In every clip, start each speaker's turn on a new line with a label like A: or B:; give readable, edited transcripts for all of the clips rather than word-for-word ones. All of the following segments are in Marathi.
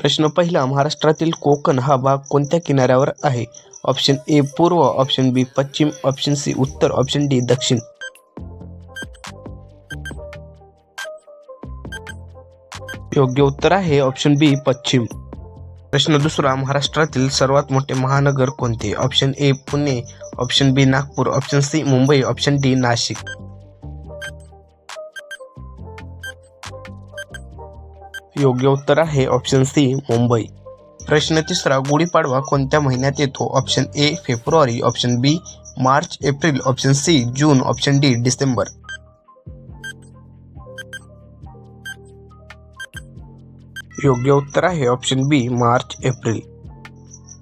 A: प्रश्न पहिला, महाराष्ट्रातील कोकण हा भाग कोणत्या किनाऱ्यावर आहे? ऑप्शन ए पूर्व, ऑप्शन बी पश्चिम, ऑप्शन सी उत्तर, ऑप्शन डी दक्षिण. योग्य उत्तर आहे ऑप्शन बी पश्चिम. प्रश्न दुसरा, महाराष्ट्रातील सर्वात मोठे महानगर कोणते? Option A Pune, option B Nagpur, option C Mumbai, option D Nashik. योग्य उत्तर आहे ऑप्शन सी मुंबई. प्रश्न तिसरा, गुढीपाडवा कोणत्या महिन्यात येतो? ऑप्शन ए फेब्रुवारी, ऑप्शन बी मार्च एप्रिल, ऑप्शन सी जून, ऑप्शन डी डिसेंबर. योग्य उत्तर आहे ऑप्शन बी मार्च एप्रिल.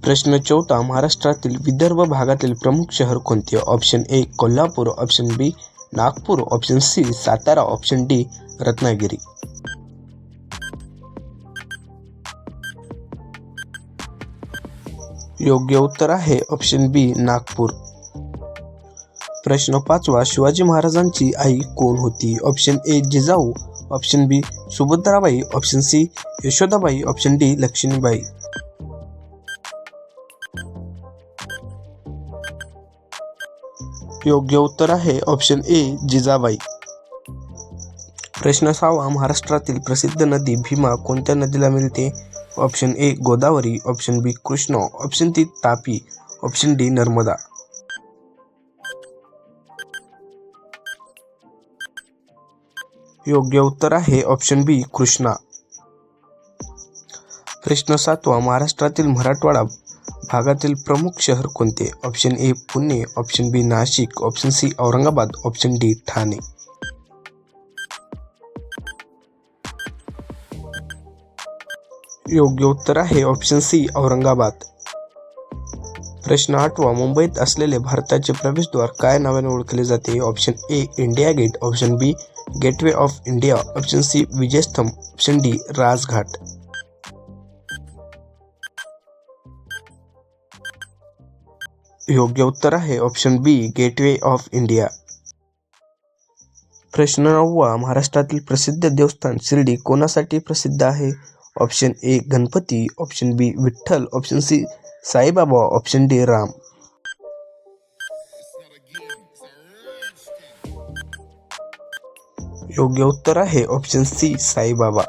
A: प्रश्न चौथा, महाराष्ट्रातील विदर्भ भागातील प्रमुख शहर कोणते? Option A Kolhapur, option B Nagpur, option C Satara, option D Ratnagiri. योग्य उत्तर आहे ऑप्शन बी नागपूर. प्रश्न पाचवा, शिवाजी महाराजांची आई कोण होती? Option A Jijau, option B Subhadrabai, option C Yashodabai, option D Lakshmibai. योग्य उत्तर आहे ऑप्शन ए जिजाबाई. प्रश्न सहावा, महाराष्ट्रातील प्रसिद्ध नदी भीमा कोणत्या नदीला मिळते? Option A Godavari, option B Krishna, option C Tapi, option D Narmada. योग्य उत्तर आहे ऑप्शन बी कृष्णा. प्रश्न सातवा, महाराष्ट्रातील मराठवाडा भागातील प्रमुख शहर कोणते? Option A Pune, option B Nashik, option C Aurangabad, option D Thane. योग्य उत्तर आहे ऑप्शन सी औरंगाबाद. प्रश्न आठवा, मुंबईत असलेले भारताचे प्रवेशद्वार काय नावाने ओळखले जाते? Option A India Gate, option B gateway of India, option C Vijaystambh, option D Rajghat. योग्य उत्तर आहे option B gateway of India. प्रश्न नववा, महाराष्ट्रातील प्रसिद्ध देवस्थान शिर्डी कोणासाठी प्रसिद्ध आहे? Option A Ganpati, option B Vitthal, option C Saibaba, option D Ram. योग्य उत्तर आहे ऑप्शन सी साईबाबा.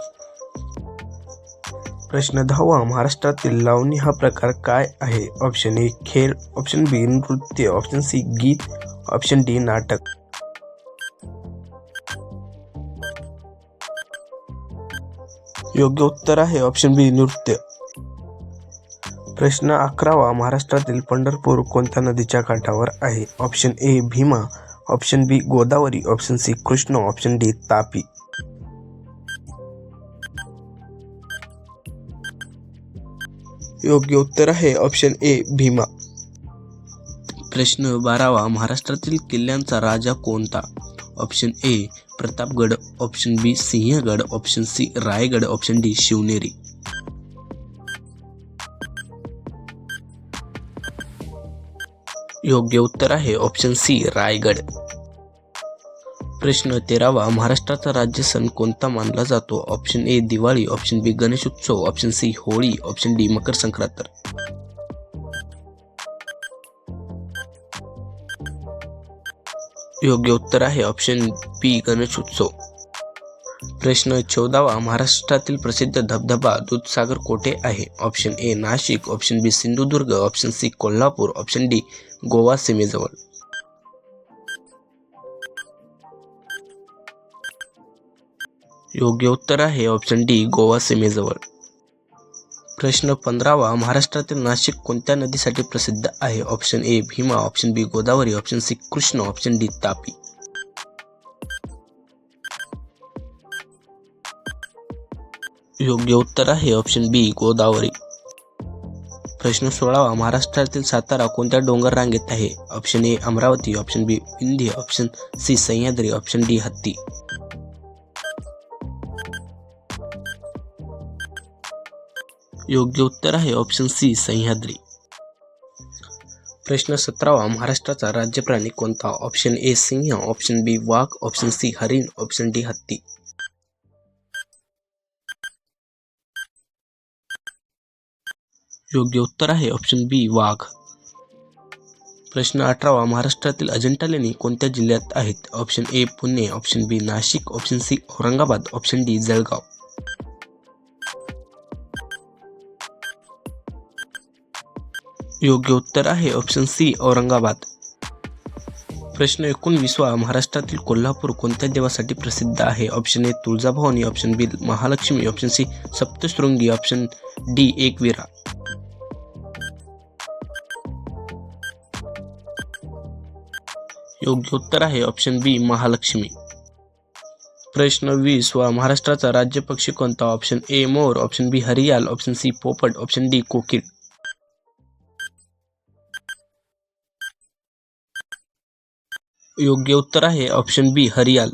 A: प्रश्न दहावा, महाराष्ट्रातील लावणी हा प्रकार काय आहे? ऑप्शन ए खेळ, ऑप्शन बी नृत्य, ऑप्शन सी गीत, ऑप्शन डी नाटक. योग्य उत्तर आहे ऑप्शन बी नृत्य. प्रश्न 11वा, महाराष्ट्रातील पंढरपूर कोणत्या नदीच्या काठावर आहे? Option A Bhima, option B Godavari, option C Krishna, option D Tapi. योग्य उत्तर आहे ऑप्शन ए भीमा. प्रश्न 12वा, महाराष्ट्रातील किल्ल्यांचा राजा कोणता? Option A Pratapgad, option B Sinhagad, option C Raigad, option D Shivneri. योग्य उत्तर आहे ऑप्शन सी रायगड. प्रश्न 13वा, महाराष्ट्राचा राज्य सण कोणता मानला जातो? Option A Diwali, option B Ganesh Utsav, option C Holi, option D Makar Sankrant. योग्य उत्तर आहे ऑप्शन बी गणेश उत्सव. प्रश्न 14वा, महाराष्ट्रातील प्रसिद्ध धबधबा दूधसागर कोठे आहे? Option A Nashik, option B Sindhudurg, option C Kolhapur, option D Goa सीमेजवळ. योग्य उत्तर आहे ऑप्शन डी गोवा सीमेजवळ. प्रश्न 15वा, महाराष्ट्रातील नाशिक कोणत्या नदीसाठी प्रसिद्ध आहे? Option A Bhima, option B Godavari, option C Krishna, option D Tapi. योग्य उत्तर आहे ऑप्शन बी गोदावरी. प्रश्न 16वा, महाराष्ट्रातील सातारा कोणत्या डोंगर रांगेत आहे? Option A Amravati, option B Vindhya, option C Sahyadri, option D हत्ती. योग्य उत्तर आहे ऑप्शन सी सह्याद्री. प्रश्न 17वा, महाराष्ट्राचा राज्य प्राणी कोणता? ऑप्शन ए सिंह, ऑप्शन बी वाघ, ऑप्शन सी हरिण, ऑप्शन डी हत्ती. योग्य उत्तर आहे ऑप्शन बी वाघ. प्रश्न 18वा महाराष्ट्रातील अजिंठा लेणी कोणत्या जिल्ह्यात आहेत? Option A Pune, option B Nashik, option C Aurangabad, option D Jalgaon. योग्य उत्तर आहे ऑप्शन सी औरंगाबाद. प्रश्न 19वा महाराष्ट्रातील कोल्हापूर कोणत्या देवासाठी प्रसिद्ध आहे? Option A Tuljabhavani, option B Mahalakshmi, option C Saptashrungi, option D Ekvira. योग्य उत्तर आहे ऑप्शन बी महालक्ष्मी. प्रश्न 20वा महाराष्ट्राचा राज्य पक्षी कोणता? ऑप्शन ए मोर, ऑप्शन बी हरियाल, ऑप्शन सी पोपट, ऑप्शन डी कोकिळ. योग्य उत्तर आहे ऑप्शन बी हरियाल.